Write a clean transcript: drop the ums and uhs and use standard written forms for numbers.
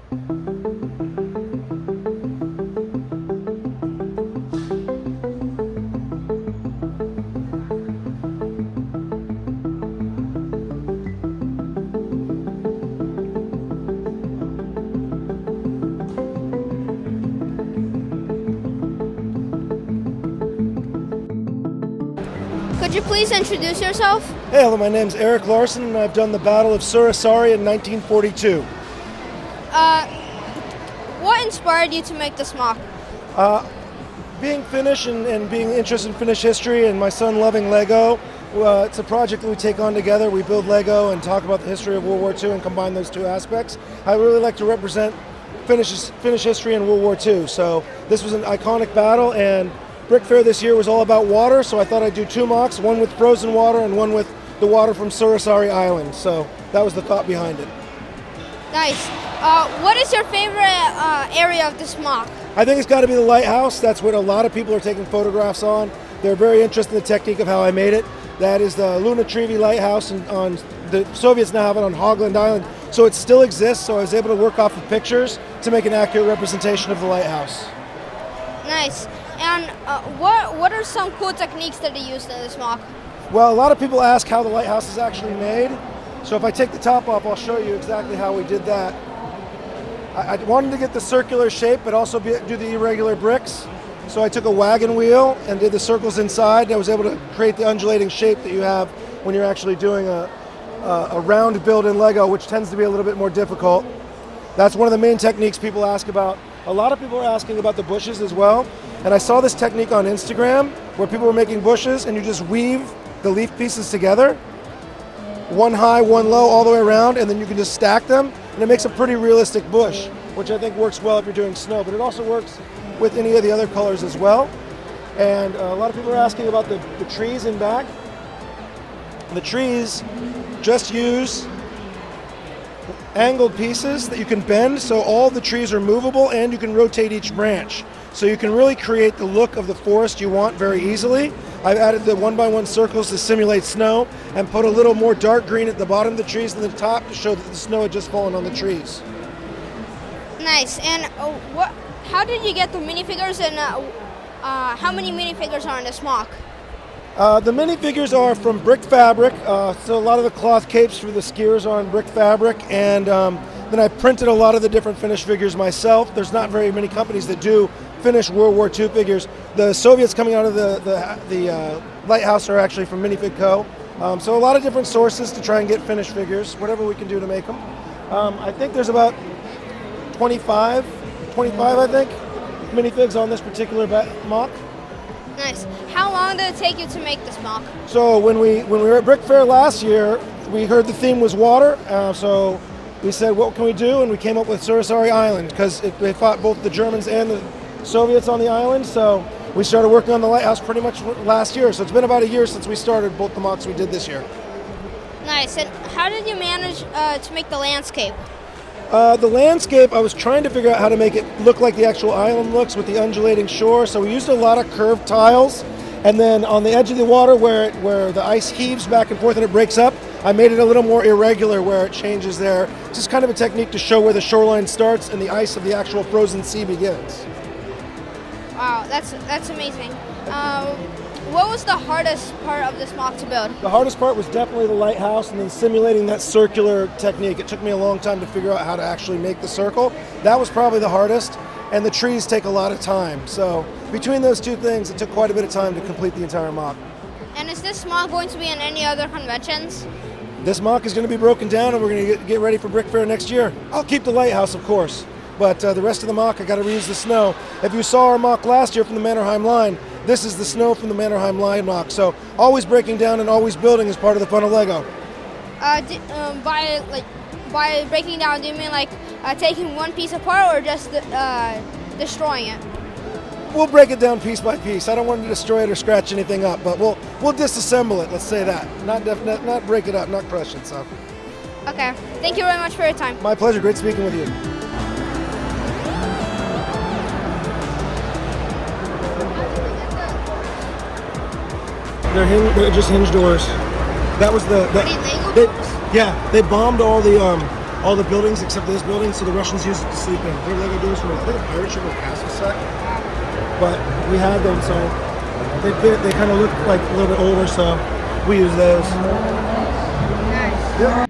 Could you please introduce yourself? Hey, hello, my name's Erik Larson, and I've done the Battle of Suursaari in 1942. What inspired you to make this MOC? Being Finnish and being interested in Finnish history, and my son loving LEGO, it's a project that we take on together. We build LEGO and talk about the history of World War II and combine those two aspects. I really like to represent Finnish history in World War II, so this was an iconic battle, and BrickFair this year was all about water, so I thought I'd do two MOCs, one with frozen water and one with the water from Suursaari Island. So that was the thought behind it. Nice. What is your favorite area of this MOC? I think it's got to be the lighthouse. That's what a lot of people are taking photographs on. They're very interested in the technique of how I made it. That is the Luonatrivi lighthouse, and the Soviets now have it on Hogland Island. So it still exists, so I was able to work off the pictures to make an accurate representation of the lighthouse. Nice. And what are some cool techniques that are used in this MOC? Well, a lot of people ask how the lighthouse is actually made. So if I take the top off, I'll show you exactly how we did that. I wanted to get the circular shape, but also do the irregular bricks. So I took a wagon wheel and did the circles inside. And I was able to create the undulating shape that you have when you're actually doing a round build in LEGO, which tends to be a little bit more difficult. That's one of the main techniques people ask about. A lot of people are asking about the bushes as well. And I saw this technique on Instagram where people were making bushes and you just weave the leaf pieces together, one high, one low, all the way around, and then you can just stack them, and it makes a pretty realistic bush, which I think works well if you're doing snow, but it also works with any of the other colors as well. And a lot of people are asking about the trees in back. The trees just use angled pieces that you can bend, so all the trees are movable and you can rotate each branch. So you can really create the look of the forest you want very easily. I've added the 1x1 circles to simulate snow and put a little more dark green at the bottom of the trees than the top to show that the snow had just fallen on the trees. Nice. And how did you get the minifigures, and how many minifigures are in this MOC? The minifigures are from brick fabric, so a lot of the cloth capes for the skiers are on brick fabric, and then I printed a lot of the different Finnish figures myself. There's not very many companies that do Finnish World War II figures. The Soviets coming out of the lighthouse are actually from Minifig Co. So a lot of different sources to try and get Finnish figures, whatever we can do to make them. I think there's about 25 I think, minifigs on this particular MOC. Nice. How long did it take you to make this MOC? So when we were at BrickFair last year, we heard the theme was water, so we said, what can we do? And we came up with Suursaari Island, because they fought both the Germans and the Soviets on the island, so we started working on the lighthouse pretty much last year. So it's been about a year since we started both the MOCs we did this year. Nice. And how did you manage to make the landscape? The landscape, I was trying to figure out how to make it look like the actual island looks with the undulating shore, so we used a lot of curved tiles, and then on the edge of the water where the ice heaves back and forth and it breaks up, I made it a little more irregular where it changes there. It's just kind of a technique to show where the shoreline starts and the ice of the actual frozen sea begins. Wow, that's amazing. What was the hardest part of this MOC to build? The hardest part was definitely the lighthouse and then simulating that circular technique. It took me a long time to figure out how to actually make the circle. That was probably the hardest, and the trees take a lot of time. So between those two things, it took quite a bit of time to complete the entire MOC. And is this MOC going to be in any other conventions? This MOC is going to be broken down, and we're going to get ready for BrickFair next year. I'll keep the lighthouse, of course, but the rest of the MOC, I got to reuse the snow. If you saw our MOC last year from the Mannerheim line, this is the snow from the Mannerheim line MOC. So always breaking down and always building is part of the fun of LEGO. By breaking down, do you mean like taking one piece apart or just destroying it? We'll break it down piece by piece. I don't want to destroy it or scratch anything up, but we'll disassemble it. Let's say that. Not break it up, not crush it. So. Okay. Thank you very much for your time. My pleasure. Great speaking with you. They're just hinge doors. That was they bombed all all the buildings except this building, so the Russians used it to sleep in. They're Lego doors from, I think, a pirate ship or castle set. But we had them, so they kind of look like a little bit older, so we use those. Nice. Yeah.